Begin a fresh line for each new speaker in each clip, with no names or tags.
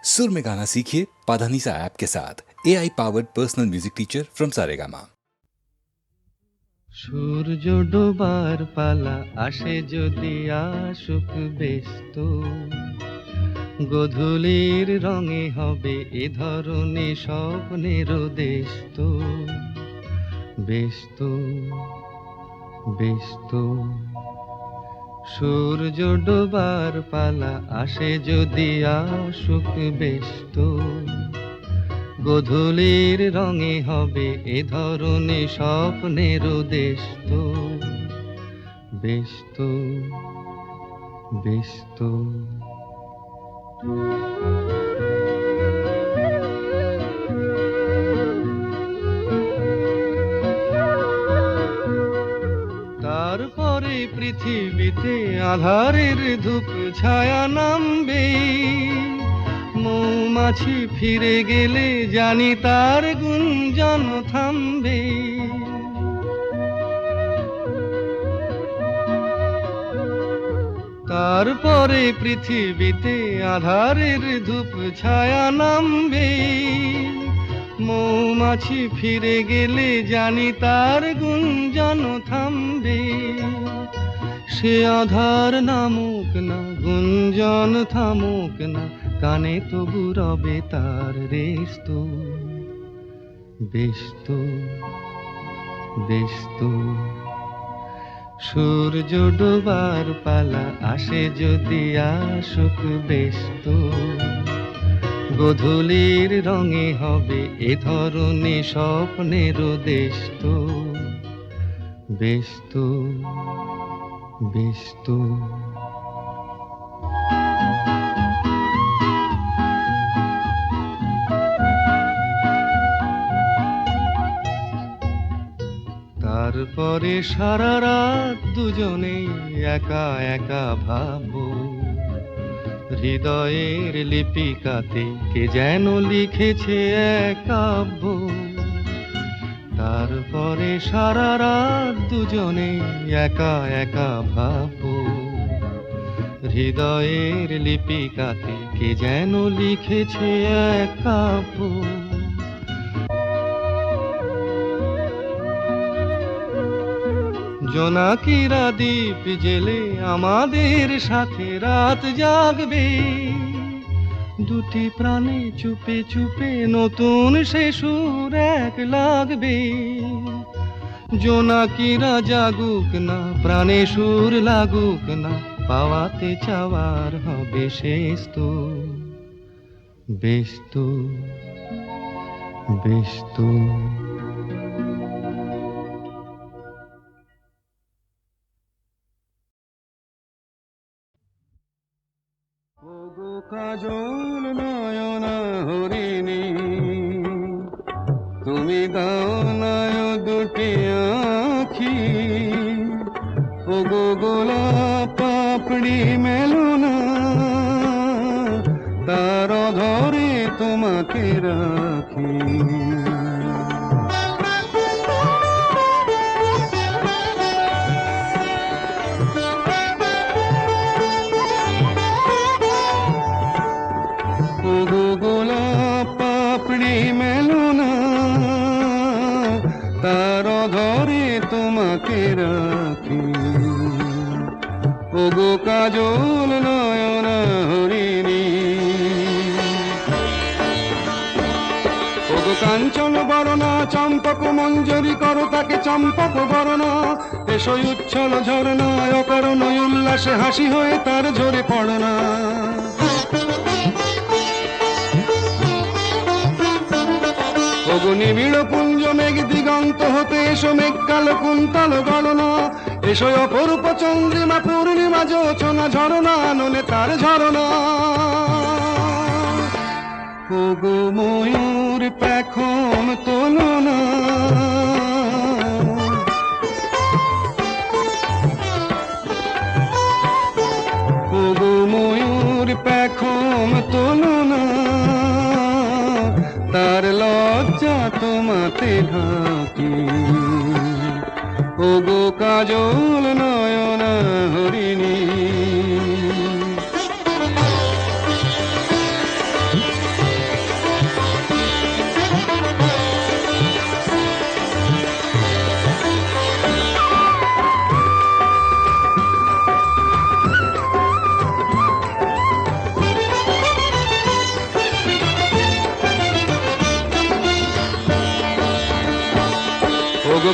सुर में गाना सीखिए पाधानीसा ऐप के साथ AI powered personal music teacher from Saregama.
সূর্য ডোবার পালা আসে যদি আসুক ব্যস্ত, গোধূলির রঙে হবে এ ধরনে স্বপ্নের দেশ তো। ব্যস্ত ব্যস্ত সূর্য ডোবার পালা আসে যদি আসুক ব্যস্ত, গোধূলির রঙে হবে এ ধরনে স্বপ্নের দেশ তো। ব্যস্ত ব্যস্ত তারপরে পৃথিবীতে আধারের ধূপ ছায়া নামবে, মৌমাছি ফিরে গেলে জানি তার গুঞ্জন থামবে। তারপরে পৃথিবীতে আধারের ধূপ ছায়া নামবে, মৌমাছি ফিরে গেলে জানি তার গুঞ্জন থামবে। সে আধার নামুক না, গুঞ্জন থামুক না, কানে তবু রবে তার রেশ তো। ব্যস্ত ব্যস্ত সূর্য ডোবার পালা আসে যদি আসুক ব্যস্ত, গোধূলির রঙে হবে এ ধরনে স্বপ্নের দেশ তো। ব্যস্ত ব্যস্ত তারপরে সারা রাত দুজনে একা একা ভাববো, হৃদয়ের লিপিকাতে কে যেন লিখেছে এক কাব্য। তারপরে সারা রাত দুজনে একা একা ভাববো, হৃদয়ের লিপিকাতে কে যেন লিখেছে এক কাব্য। জোনাকিরা দ্বীপ জেলে আমাদের সাথে রাত জাগবে, দুটি প্রাণে চুপে চুপে নতুন সে সুর এক লাগবে। জোনাকিরা জাগুক না, প্রাণে সুর লাগুক না, পাওয়াতে চাওয়ার হবে শেষ তো। ব্যস্ত ব্যস্ত কাজল নয়না হরিণী, তুমি দাও নয় দুটি আখি, ওগো গোলাপ পাপড়ি মেলো না, তার ধরে তোমাকে রাখি। তার ধরে তোমাকে রাখি, ওগো কাজল নয়না হরিণী। ওগো কাঞ্চন বরণা চম্পক মঞ্জরি করো তাকে চম্পক বরণা, এসই উচ্ছল ঝরনা অকারণ উল্লাসে হাসি হয়ে তার ঝরে পড়না। ওগো নিবিড় পুঞ্জ মেঘ দিগন্ত হতে এসো মেঘ কালো কুন্তল গণনা, এসো অপরূপ চন্দ্রিমা পূর্ণিমা যোচনা ঝরনা নলে তার ঝরনা। ওগো ময়ূর পেখম তোলো না, ওগো ময়ূর পেখম তোলো না, তার লজ্জা তোমাতে ঢাকি, ওগো কাজল নয়না হরিণী।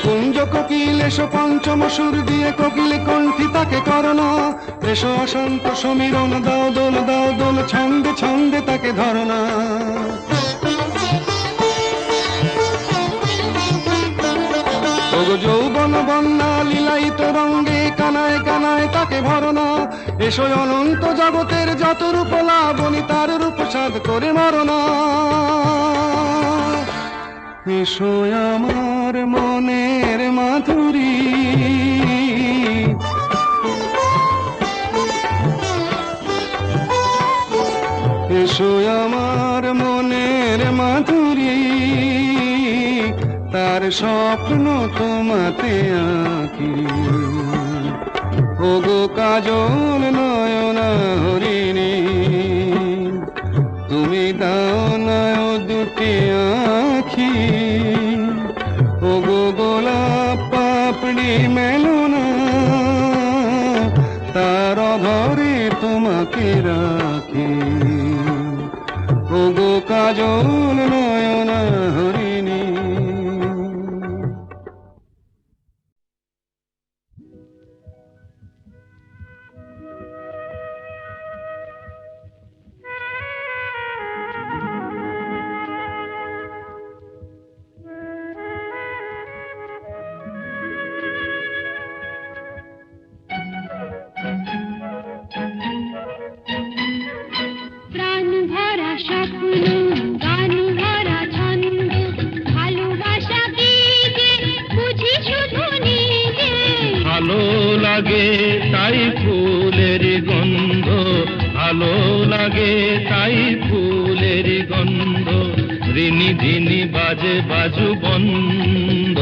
কুঞ্জ কোকিল এসো পঞ্চম সুর দিয়ে কোকিল কণ্ঠী তাকে করোনা, এসো অশান্ত সমীরণ দাও দোল ছন্দে ছন্দে তাকে ধরনা। ওগো যৌবন বন্যা লীলায়িত রঙ্গে কানায় কানায় তাকে ভরনা, এসো অনন্ত জগতের যত রূপ লাবণী তার রূপ সাধ করে মরনা। এসো আমার মনের মাধুরী, এসো আমার মনের মাধুরী, তার স্বপ্ন তোমাতে আঁকি। ওগো কাজল নয়না হরিণী, তুমি দাও নয় দুটি আঁখি। ওগো গোলাপ পাপড়ি মেলো না, তার ঘরে তোমাকে রাখি। ওগো কাজল নয়না হরিণী।
লাগে তাই ফুলের গন্ধ, ভালো লাগে তাই ফুলের গন্ধ, ঋণী ধিনী বাজে বাজু বন্ধ।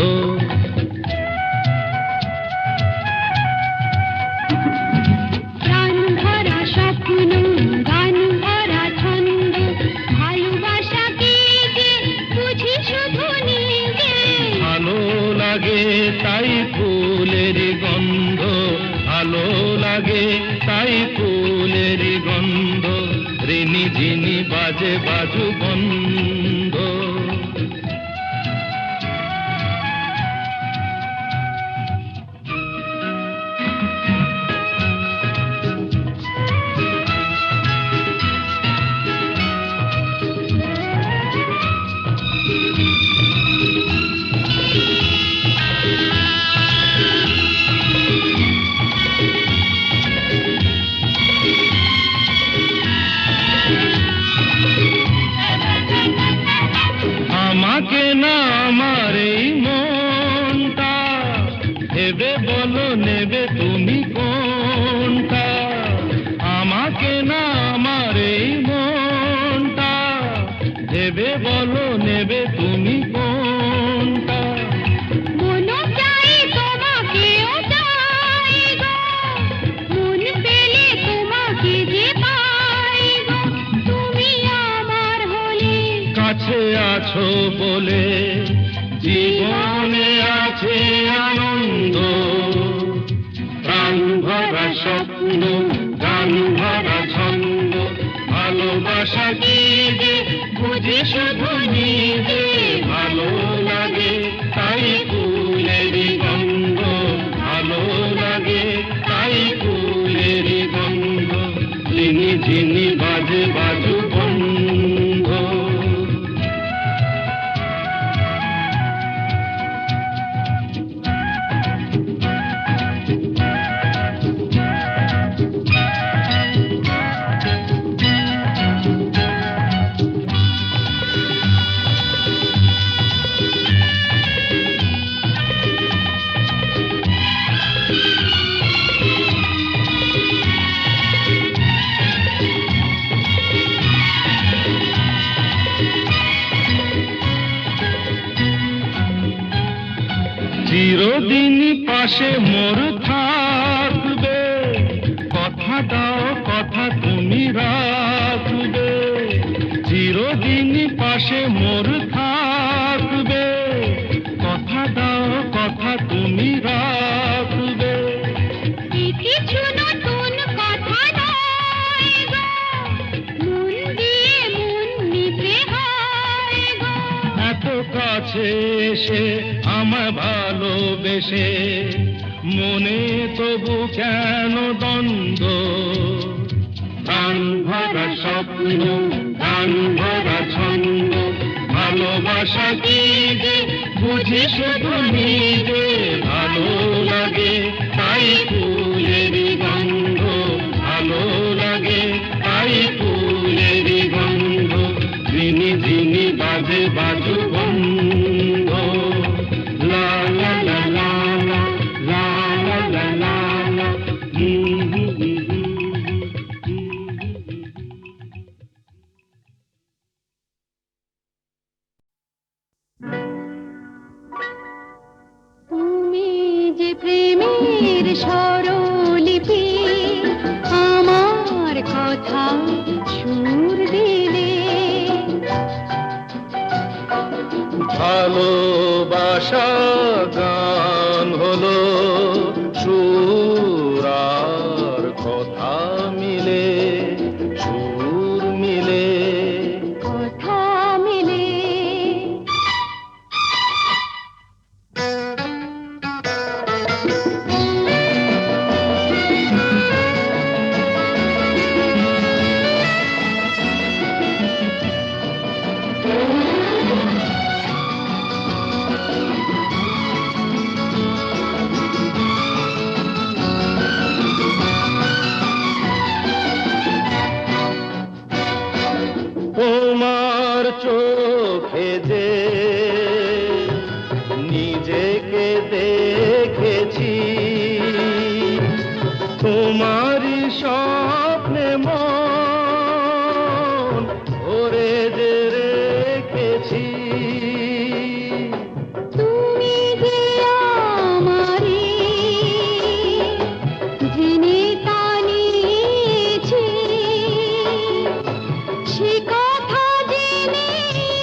তাই ফুলের গন্ধ, ভালো লাগে তাই ফুলের গন্ধ, ঋণী ঝিনি বাজে বাজু বন্ধ। আমাকে না আমার এই মনটা ভেবে বলো নেবে তুমি কোনটা, আমাকে না আমার এই মনটা ভেবে বলো নেবে তুমি কোনটা। কাছে আছো বলে জীবনে আছে আনন্দ, প্রাণ ভরা স্বপ্ন গান ভরা ছন্দ, ভালোবাসা কি যে বুঝি শুধু নিজে, ভালো লাগে তাই ফুলের গন্ধ, ভালো লাগে তাই ফুলের গন্ধ, ঝিনি ঝিনি বাজে বাজু বন্ধ। চিরদিন পাশে মোর থাকবে, কথা দাও কথা তুমি রাখবে, চিরদিন পাশে মোর থাকবে, কথা দাও কথা তুমি রাখবে।
কিছু নতুন কথা নয় গো, মন দিয়ে মন নিতে হয় গো,
এত কাছে এসে আমায় ভালোবেসে মনে তবু কেন দ্বন্দ্ব গান ভরা স্বপ্ন গান ভরা ছন্দ ভালোবাসা কি যে বুঝি শুধু নিজে ভালো লাগে তাই ফুলেরই গন্ধ ভালো লাগে তাই ফুলেরই গন্ধ যিনি যিনি বাজে বাজু বন্ধ লা লা লা লা লা লা লা লা লা
তুমি যে প্রেমের স্বরলিপি আমার কথা সুর দিলে
ভালোবাসা গান হলো সুর আর কথা মিলে সুর মিলে
কথা মিলে
তোমার চোখে যে নিজেকে দেখেছি তোমারই স্বপ্নে মন ভরে যে রেখেছি
তুমি যে আমারি জেনে তা নিয়েছি সে কথা জেনে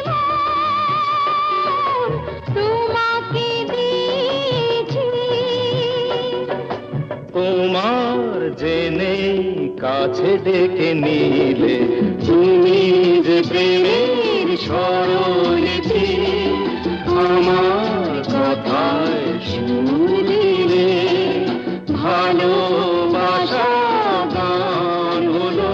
মন তোমাকে দিয়েছি
তোমার জেনে কাছে ডেকে নিলে তুমি যে প্রেমের স্বরলিপি আমার কথায় সুর দিলে ভালোবাসা গান হলো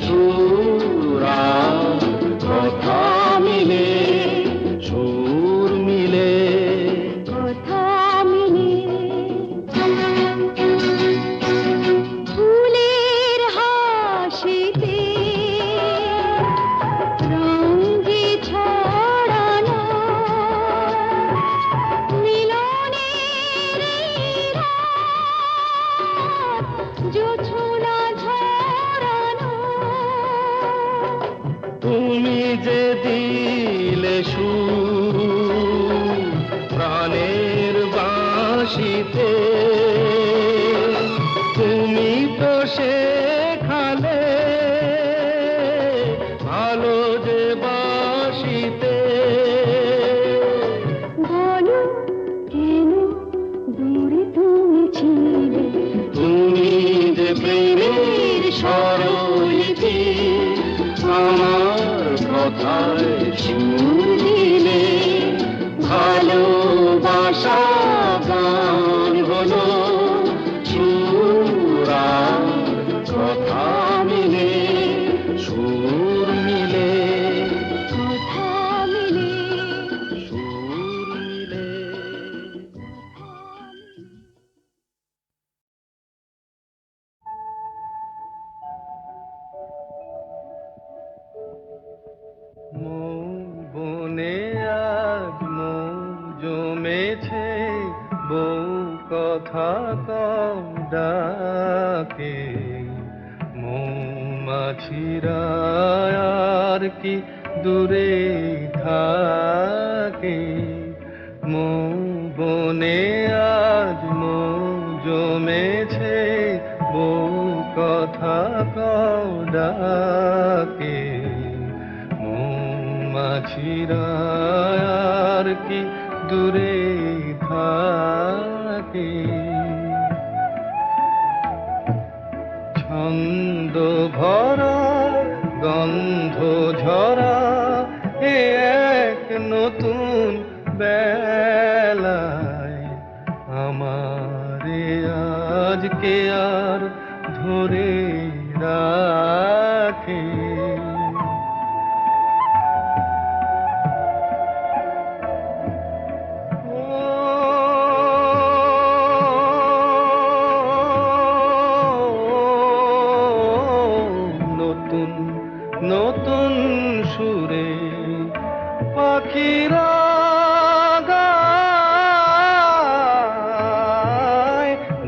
সুর আর কথা মিলে সুর মিলে
কথা মিলে ফুলের হাসিতে রঙ যে ছড়ানো মিলনের এই রাত জোছনা ঝরানো
তুমি যে দিলে সুর প্রাণের বাঁশিতে তুমি তো শেখালে ভালো যে বাঁশিতে
বলো কেন দূরে তুমি ছিলে
তুমি যে প্রেমের স্বরলিপি আমার কথায় সুর দিলে ভালোবাসা গান হলো সুর আর কথা মিলে সুর মিলে
কথা মিলে
সুর মিলে বনে আজ মৌ জমেছে বউ কথা কম ডাকে মৌমাছিরা আর কি দূরে থাকে মৌ বনে আজ মৌ জমেছে বউ কথা কম ডাকে মৌমাছিরা আর কি দূরে থাকে ছন্দ ভরা গন্ধ ঝরা এ এক নতুন বেলায় আমারে আজকে আর ধরে রাখে। নতুন নতুন সুরে পাখিরা গায়,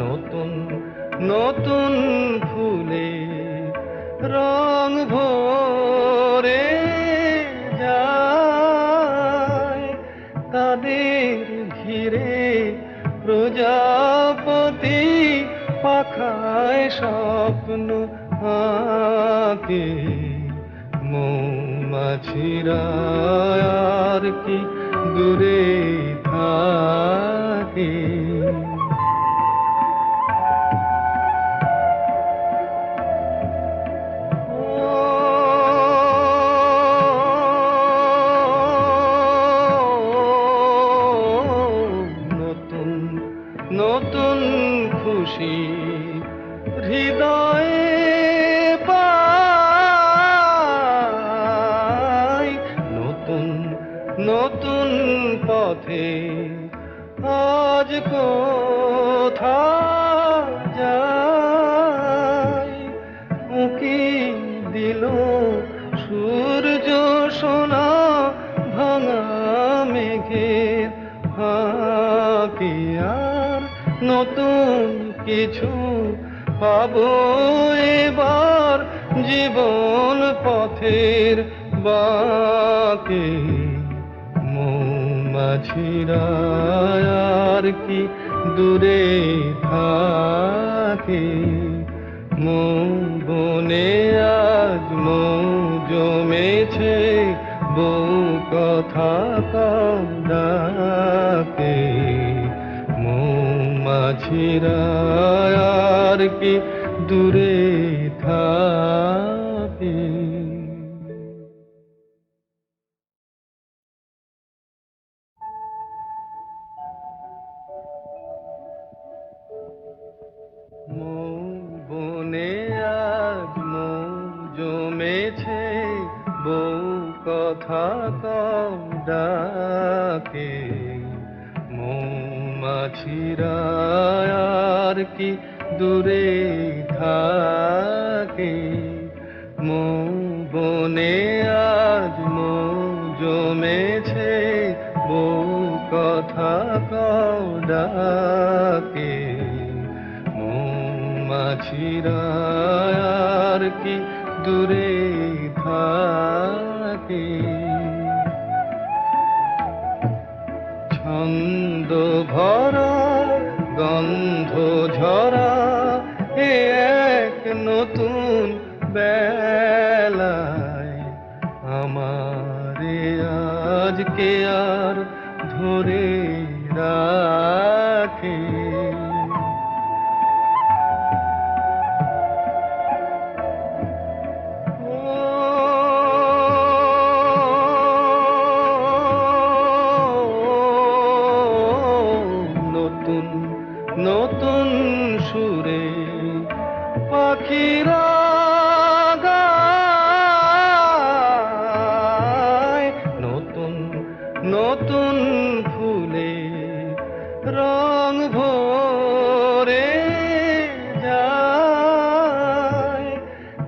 নতুন নতুন ফুলে রং ভরে যায়, তাদের ঘিরে প্রজাপতি পাখায় স্বপ্ন আঁকে। মৌমাছিরা আর কি দূরে থাকে। নতুন নতুন খুশি হৃদয়ে পাই, নতুন নতুন পথে আজ কোথা যাই। উঁকি দিল সূর্য সোনা ভাঙা মেঘের ফাঁকে, আর নতুন কিছু পাবো এবার জীবন পথের বাঁকে। মৌমাছিরা আর কি দূরে থাকে। মৌ বনে আজ মৌ জমেছে, বউ কথা কম ডাকে। মৌমাছিরা আর কি দূরে থাকে। মৌ বনে আজ মৌ জমেছে, বউ কথা কম ডাকে। মৌমাছিরা আর কি দূরে থাকে। মৌ বনে আজ মৌ জমেছে, বউ কথা কম ডাকে। মৌমাছিরা আর কি দূরে থাকে। ছন্দ ভরা গন্ধ ঝরা এ এক নতুন বেলায় আমারে আজকে আর ধরে রাখে। নতুন নতুন সুরে পাখিরা গায়, নতুন নতুন ফুলে রং ভরে যায়,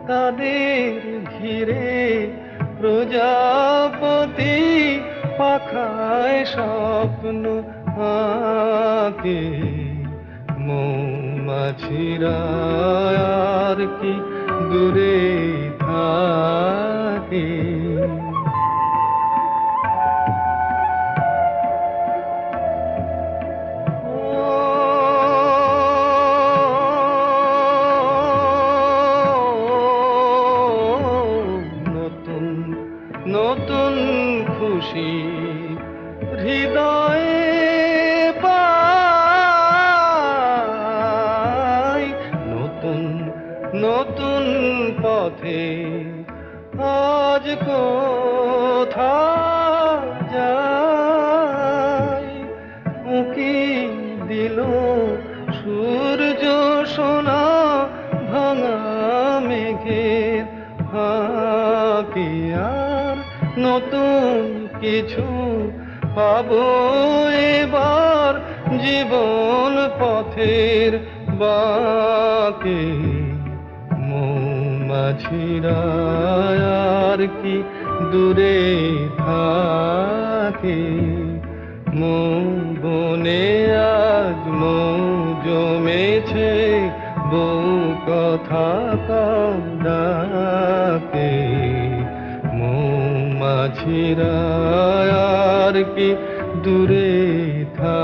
তাদের ঘিরে প্রজাপতি পাখায় স্বপ্ন আঁকে। মৌমাছিরা আর কি দূরে থাকে। নতুন নতুন খুশি হৃদয়ে পাই, নতুন নতুন পথে আজ কোথা যাই। নীল সূর্য সোনা ভাঙা মেঘের ফাঁকে আর নতুন কিছু পাবো এবার জীবন পথের বাঁকে মৌমাছিরা আর কি দূরে থাকে মৌ বনে আজ মৌ জমেছে বউ কথা কম ডাকে মৌমাছিরা আর কি দূরে থাকে